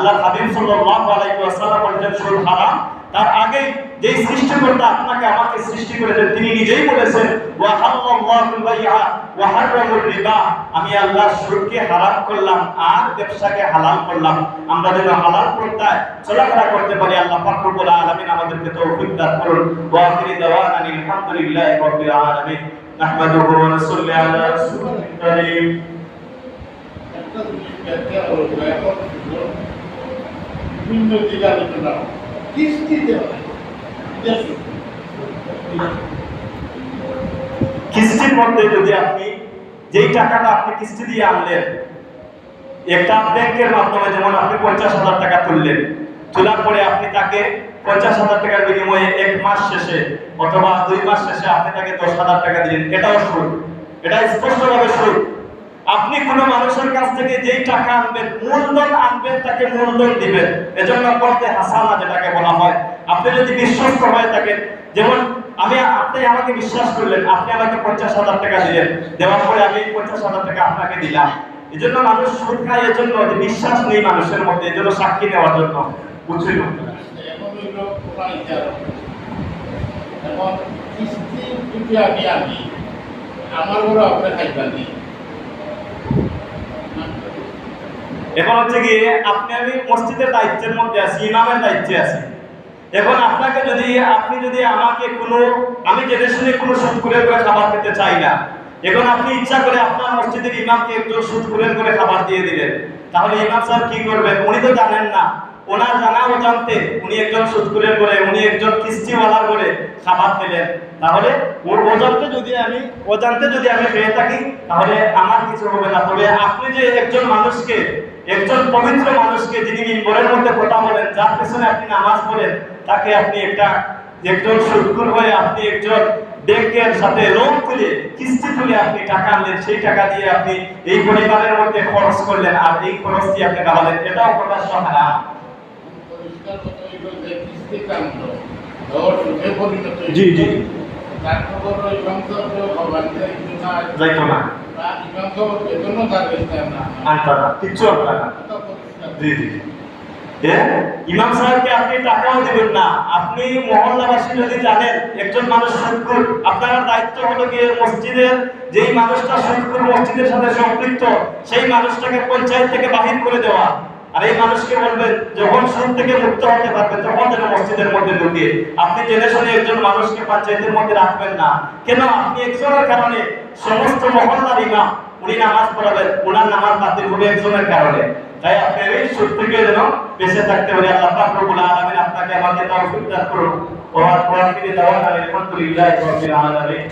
আল্লাহর হাবিব সাল্লাল্লাহু আলাইহি ওয়াসাল্লাম বলেছেন সুদ হারাম। তার আগে যে সৃষ্টিকর্তা আপনাকে আমাকে সৃষ্টি করেছেন তিনি নিজেই বলেছেন ওয়া হাল্লাল্লাহুল বাইআ ওয়া হারামার রিবা, আমি আল্লাহ সুদকে হারাম করলাম আর ব্যবসাকে হালাল করলাম। আমরা যেন হালাল পন্থায় চলাফেরা করতে পারি আল্লাহ পাক রব্বুল আলামিন আমাদেরকে তৌফিক দান করুন। ওয়া আখিরি দাওয়ানা আলহামদুলিল্লাহি রাব্বিল আলামিন নাহমাদুহু ওয়া নুসাল্লি আলা রাসূলিল কারীম। কিস্তির মধ্যে যদি আপনি যেই টাকাটা আপনি কিস্তি দিয়ে আনলেন, একটা ব্যাংকের মাধ্যমে যেমন আপনি 50,000 টাকা তুললেন, তোলার পরে আপনি তাকে 50,000 টাকার বিনিময়ে 1 মাস শেষে অথবা 2 মাস শেষে আপনি তাকে 10,000 টাকা দিলেন, এটাও সুদ। এটা স্পষ্টভাবে সুদ। আপনি কোনো মানুষের কাছ থেকে যেই টাকা আনবেন, মূলধন আনবেন, তাকে মূলধন দিবেন। এজন্য করতে হাসানা যেটাকে বলা হয়। আপনি যদি বিশ্বস্ত হয়ে থাকেন, যেমন আপনি আমাকে বিশ্বাস করলেন, আপনি আমাকে 50,000 টাকা দিলেন, দেওয়ার পরে আমি 50,000 টাকা আপনাকে দিলাম। এজন্য মানুষ সুদ খায়, এজন্য যে বিশ্বাস নেই মানুষের মধ্যে, এজন্য সাক্ষী নেওয়ার জন্য। বুঝলেন? এখন হচ্ছে কি আপনি আমি মসজিদের দায়িত্বের মধ্যে আছি, ইমামের দায়িত্বে আছি। এখন আপনাকে আপনি যদি আমাকে আমি জেনে শুনে কোনো সুদ করে খাবার খেতে চাই না, এখন আপনি ইচ্ছা করে আপনার মসজিদের ইমামকে একজন সুদ করে খাবার দিয়ে দিলেন, তাহলে ইমাম সাহেব কি করবেন? উনি তো জানেন না, ওনার জানা অজান্তে উনি একজন সুদ করে উনি একজন কিস্তিওয়ালা করে খাবার খেলেন। তাহলে ওর অজান্তে যদি আমি পেয়ে থাকি তাহলে আমার কিছু হবে না। তবে আপনি যে একজন পবিত্র মানুষকে যিনি মিম্বরের মধ্যে কথা বলেন, যার পেছনে আপনি নামাজ পড়েন, তাকে আপনি একজন সুদখোর হয়ে আপনি একজন ব্যাংকের সাথে লোন তুলে কিস্তি তুলে আপনি টাকা আনলেন, সেই টাকা দিয়ে আপনি এই পরিবারের মধ্যে খরচ করলেন, আর এই খরচ দিয়ে আপনি খাওয়ালেন, এটাও প্রকাশ্য হারাম। জি জি, ইমাম সাহেবকে আপনি টাকাও দিবেন না। আপনি মহল্লাবাসী যদি জানেন একজন মানুষ সুদখোর, আপনার দায়িত্ব হলো গিয়ে মসজিদের যেই মানুষটা সুদখোর মসজিদের সাথে সম্পৃক্ত, সেই মানুষটাকে পঞ্চায়েত থেকে বাহির করে দেওয়া। আর এই মানুষকে বলবেন যখন সুদ থেকে মুক্ত হতে পারবেন তখন যেন মসজিদের মধ্যে ঢুকে। আপনি জেনে শুনে একজন মানুষকে পঞ্চায়েতের মধ্যে রাখবেন না। কেন? আপনি একজনের কারণে সমস্ত মহল্লার ইমাম উনি নামাজ পড়াবেন, ওনার নামাজ বাতিল হবে একজনের কারণে। তাই আপনি এই সুদ থেকে যেন বেঁচে থাকতে পারে আল্লাহ পাক রব্বুল আলামিন আপনাকে আমাকে তৌফিক দান করুন। ওয়া আখিরি দাওয়ানা আলহামদুলিল্লাহি রাব্বিল আলামিন।